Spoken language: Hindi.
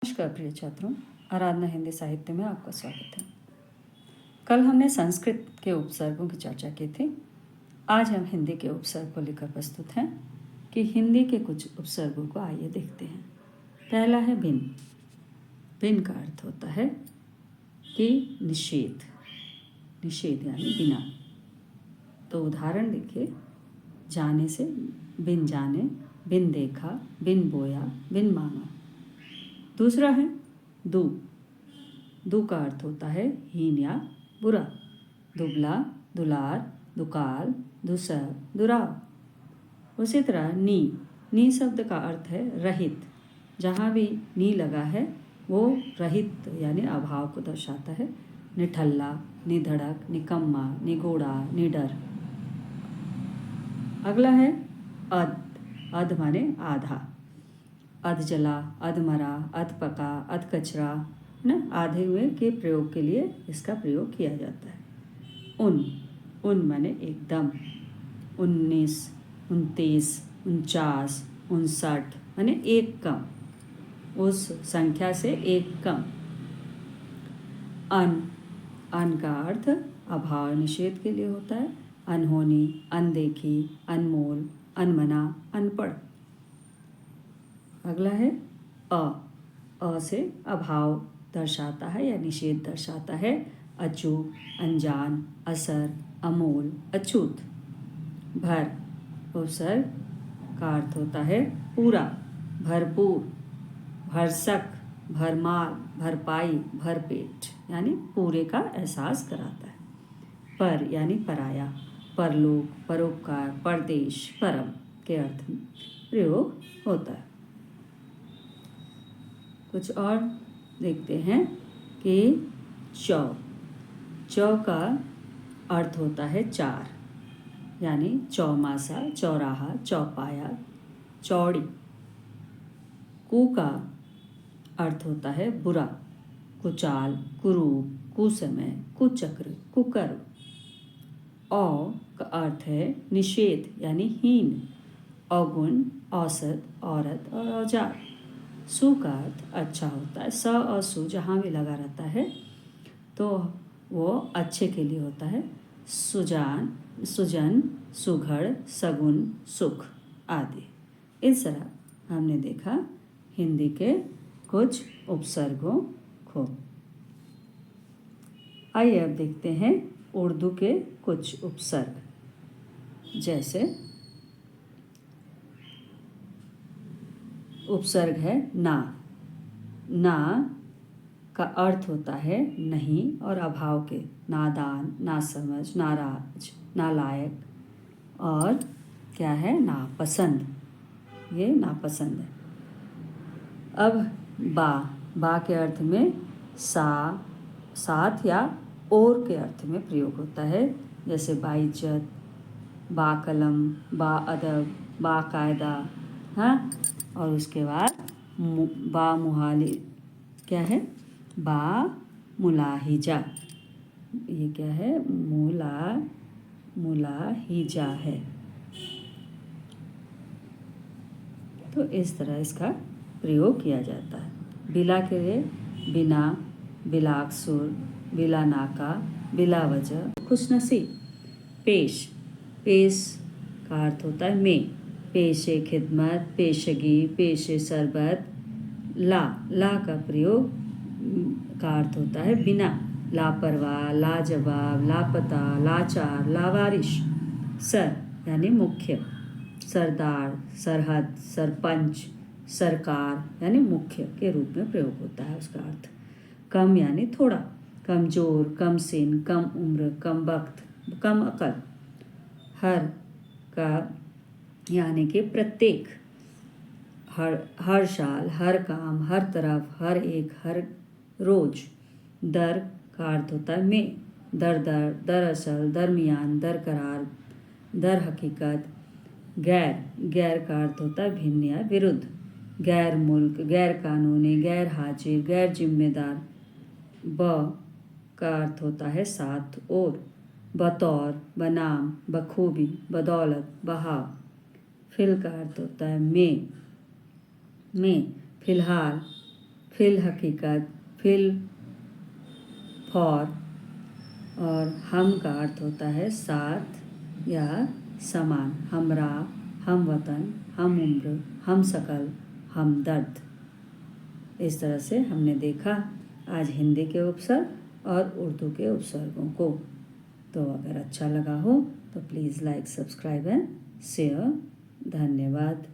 नमस्कार प्रिय छात्रों, आराधना हिंदी साहित्य में आपका स्वागत है। कल हमने संस्कृत के उपसर्गों की चर्चा की थी। आज हम हिंदी के उपसर्ग को लेकर प्रस्तुत हैं कि हिंदी के कुछ उपसर्गों को आइए देखते हैं। पहला है भिन्न। भिन्न का अर्थ होता है कि निषेध, निषेध यानी बिना। तो उदाहरण देखिए, जाने से बिन जाने, बिन देखा, बिन बोया, बिन मांगा। दूसरा है दू। दू का अर्थ होता है हीन या बुरा। दुबला, दुलार, दुकाल, दुसर, दुराव। उसी तरह नी शब्द का अर्थ है रहित। जहाँ भी नी लगा है वो रहित यानी अभाव को दर्शाता है। निठल्ला, निधड़क, निकम्मा, निगोड़ा, निडर। अगला है अध। अध माने आधा। अध जला, अध मरा, अध पका, अध कचरा, है ना। आधे हुए के प्रयोग के लिए इसका प्रयोग किया जाता है। उन माने एकदम। 19, 29, 49, 59 माने एक कम, उस संख्या से एक कम। अन का अर्थ अभाव निषेध के लिए होता है। अनहोनी, अनदेखी, अनमोल, अनमना, अनपढ़। अगला है अ से अभाव दर्शाता है या निषेध दर्शाता है। अचूक, अनजान, असर, अमोल, अछूत। भर उपसर्ग का अर्थ होता है पूरा, भरपूर, भरसक, भरमार, भरपाई, भरपेट यानी पूरे का एहसास कराता है। पर यानी पराया, परलोक, परोपकार, परदेश, परम के अर्थ में प्रयोग होता है। कुछ और देखते हैं कि चौ का अर्थ होता है चार, यानी चौमासा, चौराहा, चौपाया, चौड़ी। कु का अर्थ होता है बुरा, कुचाल, कुरूप, कुसमय, कुचक्र, कुकर्म। औ का अर्थ है निषेध यानी हीन, अवगुण, औसत, औरत और औजार। सु का अर्थ अच्छा होता है। स और सु जहाँ भी लगा रहता है तो वो अच्छे के लिए होता है। सुजन, सुघड़, सगुन, सुख आदि। इस तरह हमने देखा हिंदी के कुछ उपसर्गों को। आइए अब देखते हैं उर्दू के कुछ उपसर्ग। जैसे उपसर्ग है ना। ना का अर्थ होता है नहीं और अभाव के। नादान, नासमझ, नाराज, नालायक। और क्या है नापसंद, ये नापसंद है। अब बा के अर्थ में साथ या और के अर्थ में प्रयोग होता है। जैसे बाइज्जत, बाकलम, बाअदब, बाकायदा। हाँ, और उसके बाद बामुहाली क्या है, बामुलाहिजा। ये क्या है, मुलाहिजा है। तो इस तरह इसका प्रयोग किया जाता है। बिला के लिए बिना, बिलाकसुर, बिला नाका, बिला वजह, खुशनसीब। पेश का अर्थ होता है में। पेशे खिदमत, पेशगी, पेशे शरबत। ला का प्रयोग का अर्थ होता है बिना, लापरवाह, लाजवाब, लापता, लाचार, लावारिश। सर यानी मुख्य, सरदार, सरहद, सरपंच, सरकार यानी मुख्य के रूप में प्रयोग होता है उसका अर्थ। कम यानी थोड़ा, कमजोर, कम सिन, कम उम्र, कम वक्त, कम अकल। हर का यानी कि प्रत्येक, हर साल, हर काम, हर तरफ, हर एक, हर रोज। दर का अर्थ होता है में, दरअसल, दरमियान, दरकरार, दर हकीकत। गैर का अर्थ होता है भिन्न या विरुद्ध। गैर मुल्क, गैर कानूनी, गैर हाजिर, गैर जिम्मेदार। ब का अर्थ होता है साथ और, बतौर, बनाम, बखूबी, बदौलत, बहाव। फिल का अर्थ होता है में, फिलहाल, फिल हकीकत, फिल फॉर, और हम का अर्थ होता है साथ या समान, हमरा, हम वतन, हम उम्र, हम शकल, हम दर्द। इस तरह से हमने देखा आज हिंदी के उपसर्ग और उर्दू के उपसर्गों को। तो अगर अच्छा लगा हो तो please like, subscribe and share. धन्यवाद।